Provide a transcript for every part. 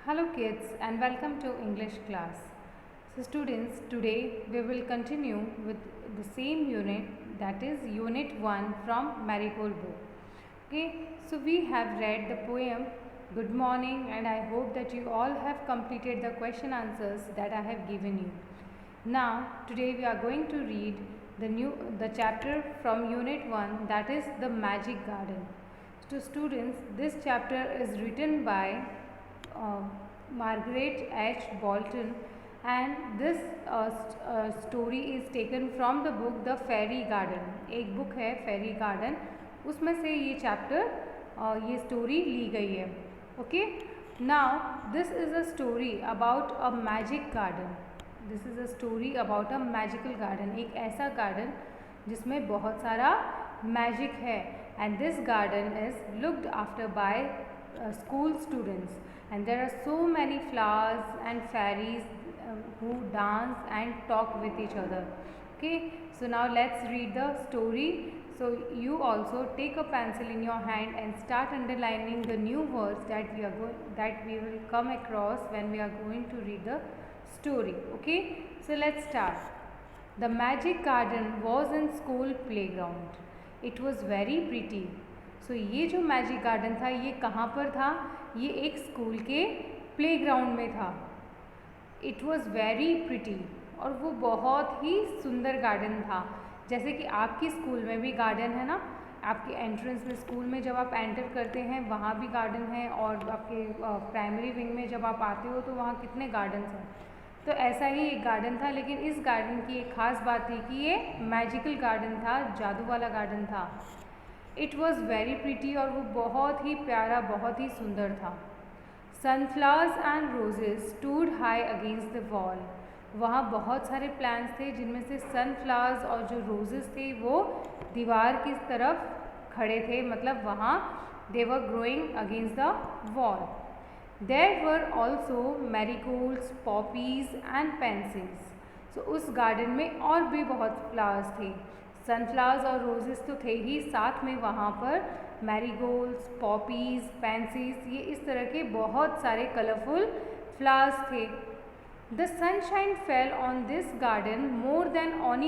Hello kids and welcome to English class. So students, today we will continue with the same unit, that is unit 1 from Marigold book. Okay, so we have read the poem Good Morning and I hope that you all have completed the question answers that I have given you. Now today we are going to read the chapter from unit 1, that is the Magic Garden. So students, this chapter is written by uh, Margaret H. Bolton, and this story is taken from the book The Fairy Garden. एक book है फेरी garden, उसमें से ये chapter ये story ली गई है. Okay, now this is a story about a magic garden. This is a story about a magical garden, एक ऐसा गार्डन जिसमें बहुत सारा मैजिक है. And this garden is looked after bye school students, and there are so many flowers and fairies who dance and talk with each other. Okay, so now let's read the story. So you also take a pencil in your hand and start underlining the new words that we will come across when we are going to read the story. Okay, so let's start. The magic garden was in school playground. It was very pretty. सो ये जो magic garden था ये कहाँ पर था? ये एक school के प्लेग्राउंड में था. इट वॉज़ वेरी प्रिटी, और वो बहुत ही सुंदर गार्डन था. जैसे कि आपकी स्कूल में भी गार्डन है ना, आपके एंट्रेंस में स्कूल में जब आप एंटर करते हैं वहाँ भी गार्डन है, और आपके प्राइमरी विंग में जब आप आते हो तो वहाँ कितने गार्डन्स हैं. तो ऐसा ही एक गार्डन था, लेकिन इस गार्डन की एक ख़ास बात थी कि ये मैजिकल गार्डन था, जादू वाला गार्डन था. इट वॉज़ वेरी प्रिटी, और वो बहुत ही प्यारा, बहुत ही सुंदर था. Sunflowers and roses stood high against the wall. वहाँ बहुत सारे प्लांट्स थे जिनमें से सनफ्लावर्स और जो रोजेज थे वो दीवार की तरफ खड़े थे, मतलब वहाँ they were growing against the wall. There were also marigolds, poppies and pencils. So उस गार्डन में और भी बहुत फ्लावर्स थे. सनफ्लावर्स और रोजेस तो थे ही, साथ में वहाँ पर मैरीगोल्ड्स, पॉपीज़, पेंसिल्स, ये इस तरह के बहुत सारे कलरफुल फ्लावर्स थे. The sunshine fell on this garden more than on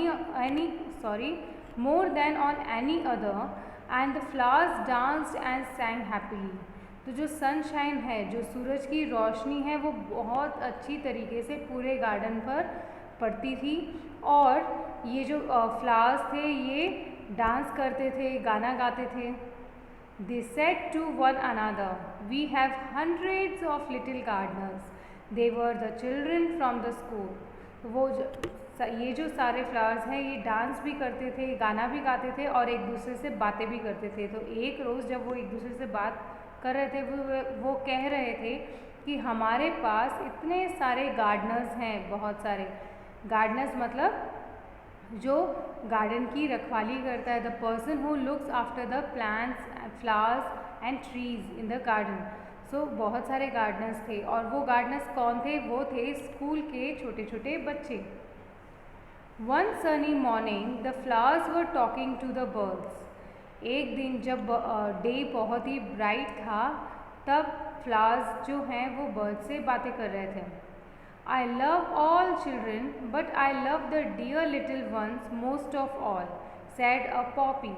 any other, and the flowers danced and सैंग happily. तो जो सनशाइन है, जो सूरज की रोशनी है, वो बहुत अच्छी तरीके से पूरे गार्डन पर पड़ती थी, और ये जो फ्लावर्स थे ये डांस करते थे, गाना गाते थे. They said to one another, we have hundreds of little gardeners. They were the children from the school. तो वो ये जो सारे फ्लावर्स हैं ये डांस भी करते थे, गाना भी गाते थे, और एक दूसरे से बातें भी करते थे. तो एक रोज़ जब वो एक दूसरे से बात कर रहे थे, वो कह रहे थे कि हमारे पास इतने सारे गार्डनर्स हैं, बहुत सारे. गार्डनर्स मतलब जो गार्डन की रखवाली करता है, the person who looks after the plants, flowers and trees in the garden. So बहुत सारे गार्डनर्स थे, और वो गार्डनर्स कौन थे? वो थे स्कूल के छोटे छोटे बच्चे. One sunny morning the flowers were talking to the birds. एक दिन जब डे बहुत ही ब्राइट था, तब फ्लावर्स जो हैं वो बर्ड से बातें कर रहे थे. I love all children, but I love the dear little ones most of all, said a poppy.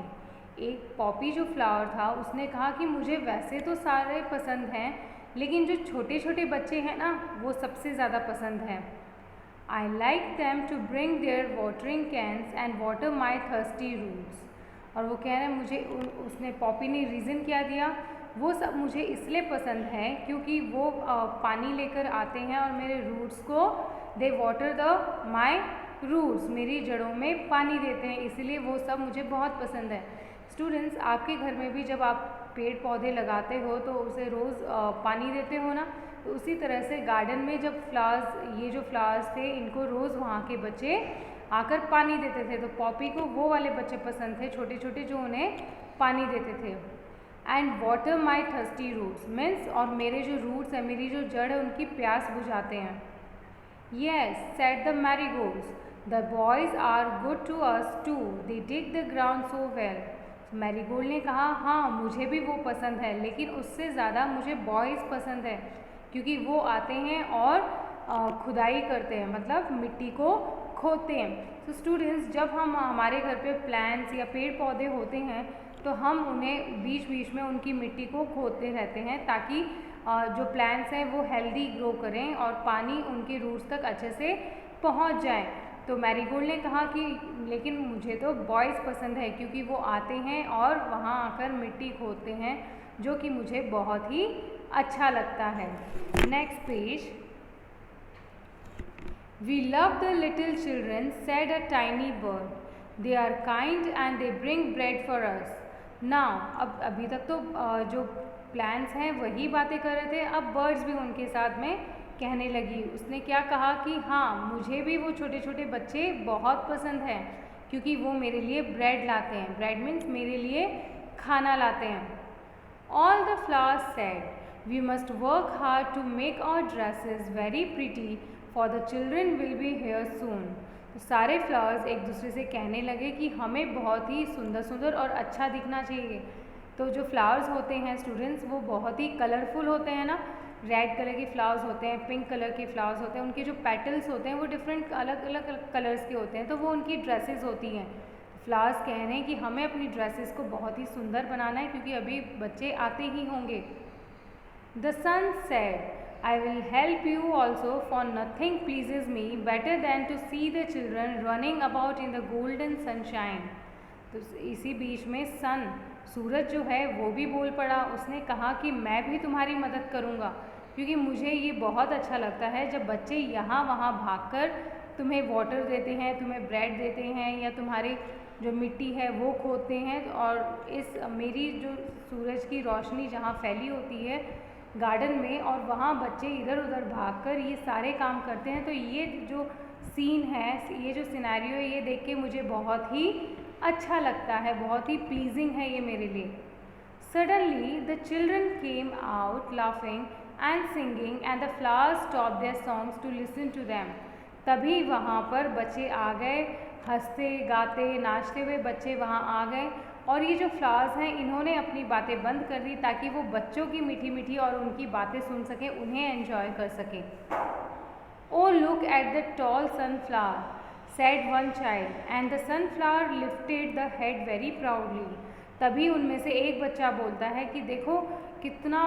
एक पॉपी जो फ्लावर था उसने कहा कि मुझे वैसे तो सारे पसंद हैं, लेकिन जो छोटे छोटे बच्चे हैं ना वो सबसे ज़्यादा पसंद हैं. I like them to bring their watering cans and water my thirsty roots. और वो कह रहे हैं मुझे, उसने पॉपी ने रीज़न क्या दिया, वो सब मुझे इसलिए पसंद है क्योंकि वो पानी लेकर आते हैं और मेरे रूट्स को, दे वाटर द माई रूट्स, मेरी जड़ों में पानी देते हैं, इसलिए वो सब मुझे बहुत पसंद है. स्टूडेंट्स, आपके घर में भी जब आप पेड़ पौधे लगाते हो तो उसे रोज़ पानी देते हो ना, तो उसी तरह से गार्डन में जब फ्लावर्स, ये जो फ्लावर्स थे इनको रोज़ वहाँ के बच्चे आकर पानी देते थे. तो पॉपी को वो वाले बच्चे पसंद थे, छोटे छोटे, जो उन्हें पानी देते थे. And water my thirsty roots means, और मेरे जो रूट्स हैं, मेरी जो जड़ है, उनकी प्यास बुझाते हैं. Yes, said the marigolds, the boys are good to us too, they dig the ground so well. Marigold ने कहा, हाँ मुझे भी वो पसंद है, लेकिन उससे ज़्यादा मुझे बॉयज़ पसंद है, क्योंकि वो आते हैं और खुदाई करते हैं, मतलब मिट्टी को खोदते हैं। तो स्टूडेंट्स, जब हम हमारे घर पे प्लांट्स या पेड़ पौधे होते हैं तो हम उन्हें बीच बीच में उनकी मिट्टी को खोदते रहते हैं ताकि जो प्लांट्स हैं वो हेल्दी ग्रो करें और पानी उनके रूट्स तक अच्छे से पहुंच जाए। तो मैरीगोल्ड ने कहा कि लेकिन मुझे तो बॉयज़ पसंद है क्योंकि वो आते हैं और वहाँ आकर मिट्टी खोदते हैं, जो कि मुझे बहुत ही अच्छा लगता है। Next page. We love the little children, said a tiny bird. They are kind and they bring bread for us. Now, अब अभी तक तो जो प्लांट्स हैं वही बातें कर रहे थे, अब बर्ड्स भी उनके साथ में कहने लगी। उसने क्या कहा कि हाँ, मुझे भी वो छोटे छोटे बच्चे बहुत पसंद हैं क्योंकि वो मेरे लिए ब्रेड लाते हैं। ब्रेड मीन्स मेरे लिए खाना लाते हैं। All the flowers said, we must work hard to make our dresses very pretty, for the children will be here soon. तो सारे फ्लावर्स एक दूसरे से कहने लगे कि हमें बहुत ही सुंदर सुंदर और अच्छा दिखना चाहिए। तो जो फ्लावर्स होते हैं स्टूडेंट्स, वो बहुत ही कलरफुल होते हैं ना। रेड कलर के फ्लावर्स होते हैं, पिंक कलर के फ्लावर्स होते हैं, उनके जो पेटल्स होते हैं वो डिफरेंट अलग अलग कलर्स के होते हैं, तो वो उनकी ड्रेसेस होती हैं। फ्लावर्स कह रहे हैं कि हमें अपनी ड्रेसेस को बहुत ही सुंदर बनाना है क्योंकि अभी बच्चे आते ही होंगे। The sun said, I will help you also, for nothing pleases me better than to see the children running about in the golden sunshine. तो इसी बीच में सूरज जो है वो भी बोल पड़ा। उसने कहा कि मैं भी तुम्हारी मदद करूँगा क्योंकि मुझे ये बहुत अच्छा लगता है जब बच्चे यहाँ वहाँ भागकर तुम्हें वाटर देते हैं, तुम्हें ब्रेड देते हैं या तुम्हारी जो मिट्टी है वो खोदते हैं। और इस मेरी जो सूरज की रोशनी जहाँ फैली होती है गार्डन में और वहाँ बच्चे इधर उधर भागकर ये सारे काम करते हैं, तो ये जो सीन है, ये जो सिनेरियो है, ये देख के मुझे बहुत ही अच्छा लगता है, बहुत ही प्लीजिंग है ये मेरे लिए। Suddenly the children came out laughing and singing and the flowers stop their songs to listen to them. तभी वहाँ पर बच्चे आ गए, हंसते गाते नाचते हुए बच्चे वहाँ आ गए और ये जो फ्लावर्स हैं इन्होंने अपनी बातें बंद कर दी ताकि वो बच्चों की मीठी मीठी और उनकी बातें सुन सकें, उन्हें एंजॉय कर सकें। Oh, look at the tall sunflower, said one child, and the sunflower lifted the head very proudly. तभी उनमें से एक बच्चा बोलता है कि देखो कितना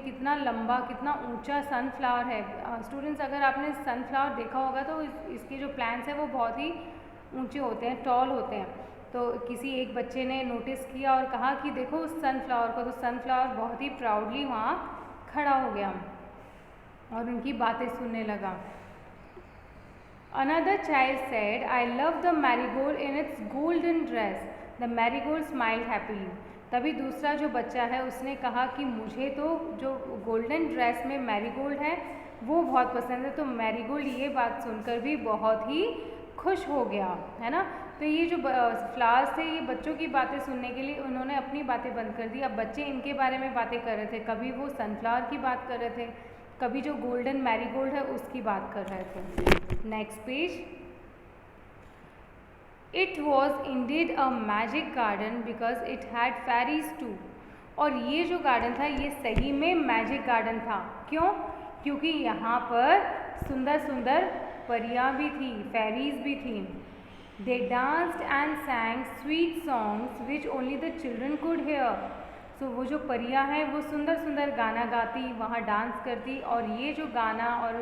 कितना लंबा, कितना ऊंचा सनफ्लावर है। स्टूडेंट्स, अगर आपने सनफ्लावर देखा होगा तो इसके जो प्लांट्स हैं वो बहुत ही ऊंचे होते हैं, टॉल होते हैं। तो किसी एक बच्चे ने नोटिस किया और कहा कि देखो उस सनफ्लावर को, तो सनफ्लावर बहुत ही प्राउडली वहाँ खड़ा हो गया और उनकी बातें सुनने लगा। Another child said, I love the marigold in its golden dress. The marigold smiled happily. तभी दूसरा जो बच्चा है उसने कहा कि मुझे तो जो गोल्डन ड्रेस में मैरीगोल्ड है वो बहुत पसंद है। तो मैरीगोल्ड ये बात सुनकर भी बहुत ही खुश हो गया, है ना। तो ये जो फ्लावर्स थे ये बच्चों की बातें सुनने के लिए उन्होंने अपनी बातें बंद कर दी। अब बच्चे इनके बारे में बातें कर रहे थे, कभी वो सनफ्लावर की बात कर रहे थे, कभी जो गोल्डन मैरीगोल्ड है उसकी बात कर रहे थे। Next page. It was indeed a magic garden because it had fairies too. और ये जो गार्डन था ये सही में मैजिक गार्डन था। क्यों? क्योंकि यहाँ पर सुंदर सुंदर परियाँ भी थी, फेरीज भी थी। They danced and sang sweet songs which only the children could hear. तो वो जो परियाँ हैं वो सुंदर सुंदर गाना गाती, वहाँ डांस करती और ये जो गाना और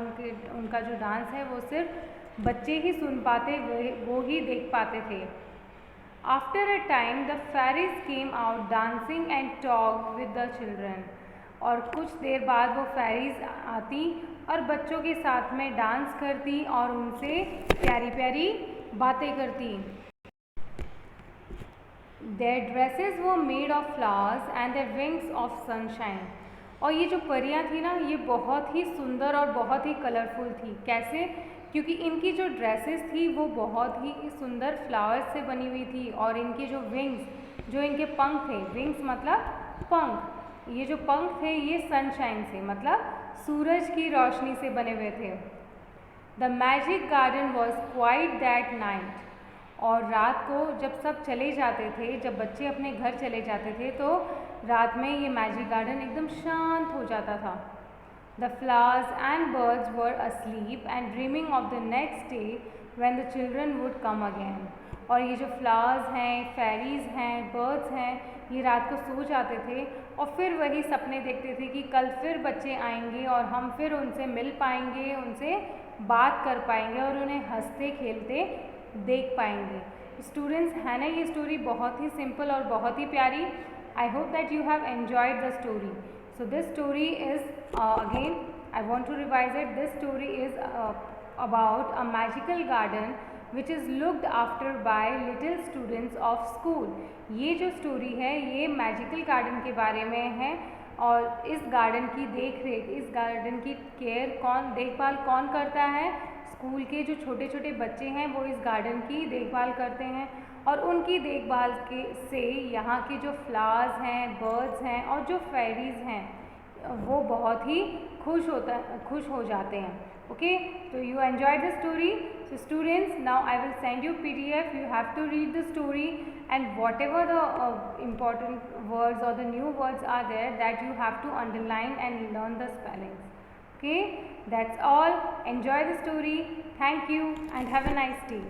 उनका जो डांस है वो सिर्फ बच्चे ही सुन पाते, वो ही देख पाते थे। After a time the fairies came out dancing and talk with the children. और कुछ देर बाद वो फेरीज आती और बच्चों के साथ में डांस करती और उनसे प्यारी प्यारी बातें करती। Their dresses were made of flowers and their wings of sunshine. और ये जो परियाँ थी ना ये बहुत ही सुंदर और बहुत ही कलरफुल थी। कैसे? क्योंकि इनकी जो ड्रेसेस थी वो बहुत ही सुंदर फ्लावर्स से बनी हुई थी और इनके जो विंग्स, जो इनके पंख थे, विंग्स मतलब पंख, ये जो पंख थे ये सनशाइन से मतलब सूरज की रोशनी से बने हुए थे। The magic garden was quite that night. और रात को जब सब चले जाते थे, जब बच्चे अपने घर चले जाते थे तो रात में ये मैजिक गार्डन एकदम शांत हो जाता था। The flowers and birds were asleep and dreaming of the next day when the children would come again. और ये जो फ्लावर्स हैं, फेरीज हैं, बर्ड्स हैं, ये रात को सो जाते थे और फिर वही सपने देखते थे कि कल फिर बच्चे आएंगे और हम फिर उनसे मिल पाएंगे, उनसे बात कर पाएंगे और उन्हें हंसते खेलते देख पाएंगे। स्टूडेंट्स, है ना ये स्टोरी बहुत ही सिंपल और बहुत ही प्यारी। I hope that you have enjoyed the story. So this story is again I want to revise it. This story is about a magical garden which is looked after by little students of school. ये जो story है ये magical garden के बारे में है और इस गार्डन की देख रेख, इस गार्डन की देखभाल कौन करता है? स्कूल के जो छोटे छोटे बच्चे हैं वो इस गार्डन की देखभाल करते हैं और उनकी देखभाल से यहाँ के जो फ्लावर्स हैं, बर्ड्स हैं और जो फेरीज हैं वो बहुत ही खुश हो जाते हैं। ओके, तो you enjoy the story. So students, now I will send you PDF. You have to read the story and whatever the important words or the new words are there, that you have to underline and learn the spellings. Okay, that's all. Enjoy the story. Thank you and have a nice day.